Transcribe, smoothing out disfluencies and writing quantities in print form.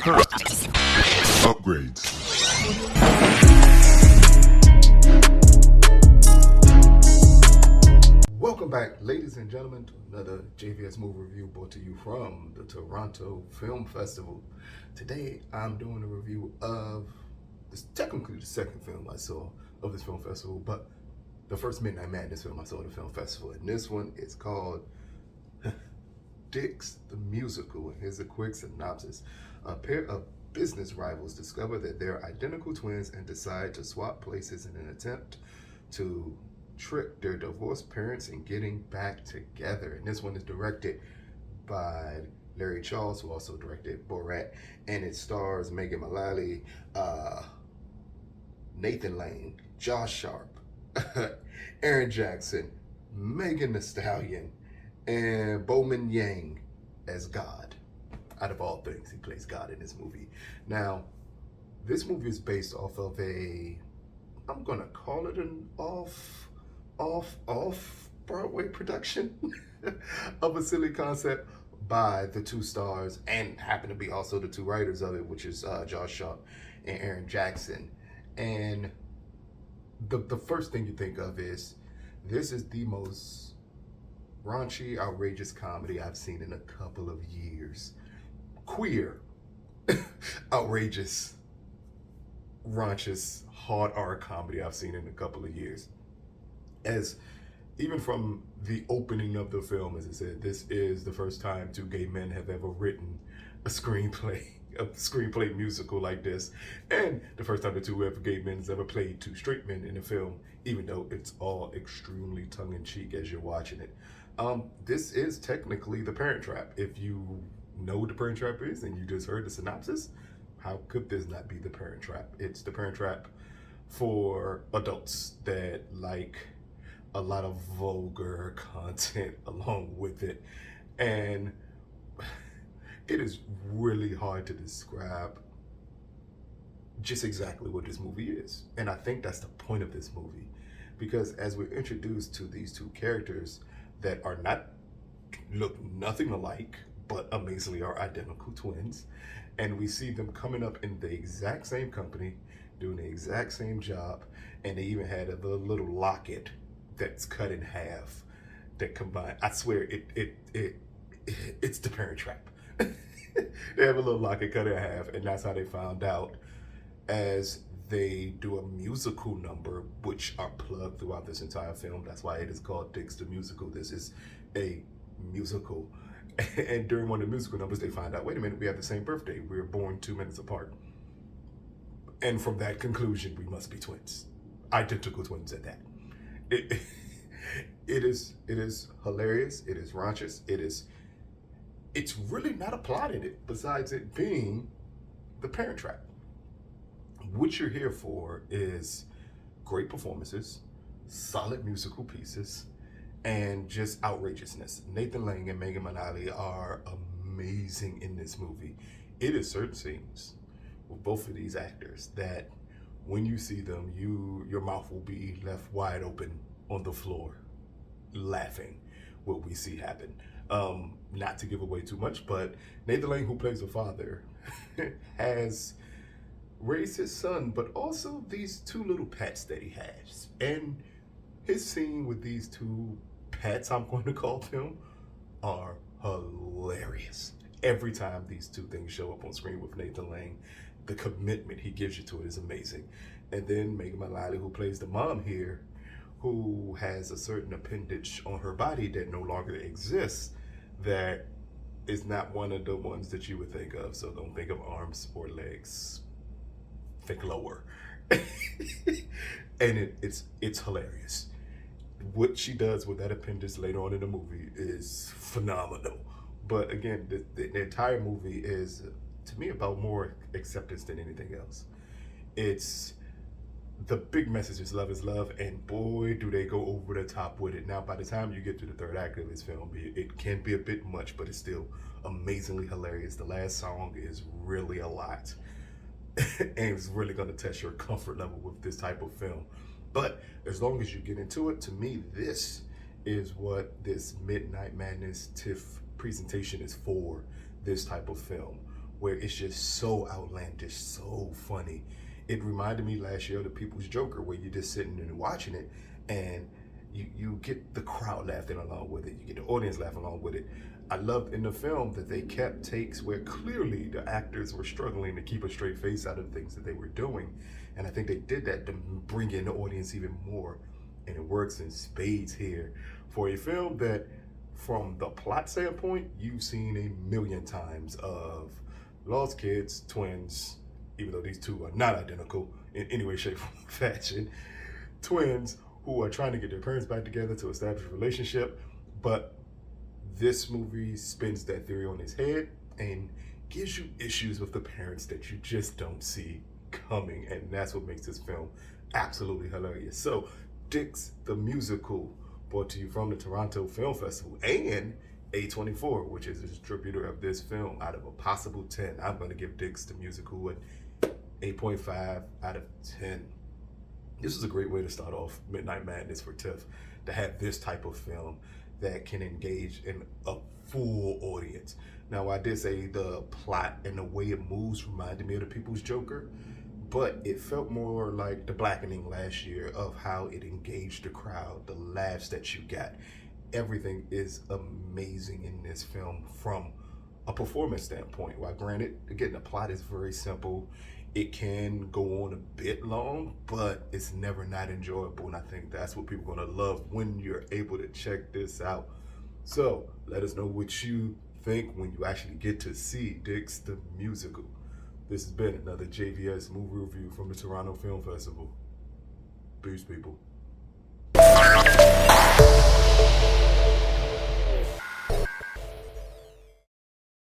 Upgrades. Welcome back, ladies and gentlemen, to another JVS movie review brought to you from the Toronto Film Festival. Today, I'm doing a review of technically the second film I saw of this film festival, but the first Midnight Madness film I saw at the film festival. And this one is called Dix the Musical. And here's a quick synopsis. A pair of business rivals discover that they're identical twins and decide to swap places in an attempt to trick their divorced parents in getting back together. And this one is directed by Larry Charles, who also directed Borat, and it stars Megan Mullally, Nathan Lane, Josh Sharp, Aaron Jackson, Megan Thee Stallion, and Bowman Yang as God. Out of all things, he plays God in this movie. Now, this movie is based off of I'm gonna call it an off Broadway production of a silly concept by the two stars and happen to be also the two writers of it, which is Josh Sharp and Aaron Jackson. And the first thing you think of is this is the most raunchy, outrageous comedy I've seen in a couple of years. Queer, outrageous, raunchous, hard R comedy I've seen in a couple of years. As even from the opening of the film, as I said, this is the first time two gay men have ever written a screenplay musical like this, and the first time the two gay men has ever played two straight men in a film, even though it's all extremely tongue-in-cheek as you're watching it. This is technically The Parent Trap. If you know what The Parent Trap is and you just heard the synopsis, how could this not be The Parent Trap? It's The Parent Trap for adults that like a lot of vulgar content along with it, and it is really hard to describe just exactly what this movie is. And I think that's the point of this movie, because as we're introduced to these two characters that look nothing alike, but amazingly are identical twins, and we see them coming up in the exact same company, doing the exact same job, and they even had a little locket that's cut in half that combined. I swear it's The Parent Trap. They have a little locket cut in half, and that's how they found out as they do a musical number, which are plugged throughout this entire film. That's why it is called Dix the Musical. This is a musical. And during one of the musical numbers, they find out, wait a minute, we have the same birthday. We were born 2 minutes apart. And from that conclusion, we must be twins. Identical twins at that. It is hilarious. It is raunchous. It's really not a plot in it besides it being The Parent Trap. What you're here for is great performances, solid musical pieces, and just outrageousness. Nathan Lane and Megan Mullally are amazing in this movie. It is certain scenes with both of these actors that when you see them, your mouth will be left wide open on the floor, laughing what we see happen. Not to give away too much, but Nathan Lane, who plays the father, has raised his son, but also these two little pets that he has. And his scene with these two pets, I'm going to call them, are hilarious. Every time these two things show up on screen with Nathan Lane, the commitment he gives you to it is amazing. And then Megan Mullally, who plays the mom here, who has a certain appendage on her body that no longer exists, that is not one of the ones that you would think of. So don't think of arms or legs. Think lower. And it's hilarious. What she does with that appendage later on in the movie is phenomenal. But again, the entire movie is, to me, about more acceptance than anything else. It's the big message is love, and boy, do they go over the top with it. Now, by the time you get to the third act of this film, it can be a bit much, but it's still amazingly hilarious. The last song is really a lot, and it's really going to test your comfort level with this type of film. But as long as you get into it, to me, this is what this Midnight Madness TIFF presentation is for, this type of film, where it's just so outlandish, so funny. It reminded me last year of The People's Joker, where you're just sitting and watching it, and you get the crowd laughing along with it, you get the audience laughing along with it. I loved in the film that they kept takes where clearly the actors were struggling to keep a straight face out of the things that they were doing, and I think they did that to bring in the audience even more, and it works in spades here for a film that, from the plot standpoint, you've seen a million times of lost kids, twins, even though these two are not identical in any way, shape, or fashion, twins who are trying to get their parents back together to establish a relationship. But this movie spins that theory on its head and gives you issues with the parents that you just don't see coming. And that's what makes this film absolutely hilarious. So, Dicks the Musical, brought to you from the Toronto Film Festival and A24, which is the distributor of this film. Out of a possible 10, I'm going to give Dicks the Musical an 8.5 out of 10. This is a great way to start off Midnight Madness for TIFF, to have this type of film that can engage in a full audience. Now, I did say the plot and the way it moves reminded me of The People's Joker, but it felt more like The Blackening last year, of how it engaged the crowd, the laughs that you got. Everything is amazing in this film from a performance standpoint. While granted, again, the plot is very simple. It can go on a bit long, but it's never not enjoyable, and I think that's what people are gonna love when you're able to check this out. So let us know what you think when you actually get to see Dicks the Musical. This has been another JVS movie review from the Toronto Film Festival. Peace, people.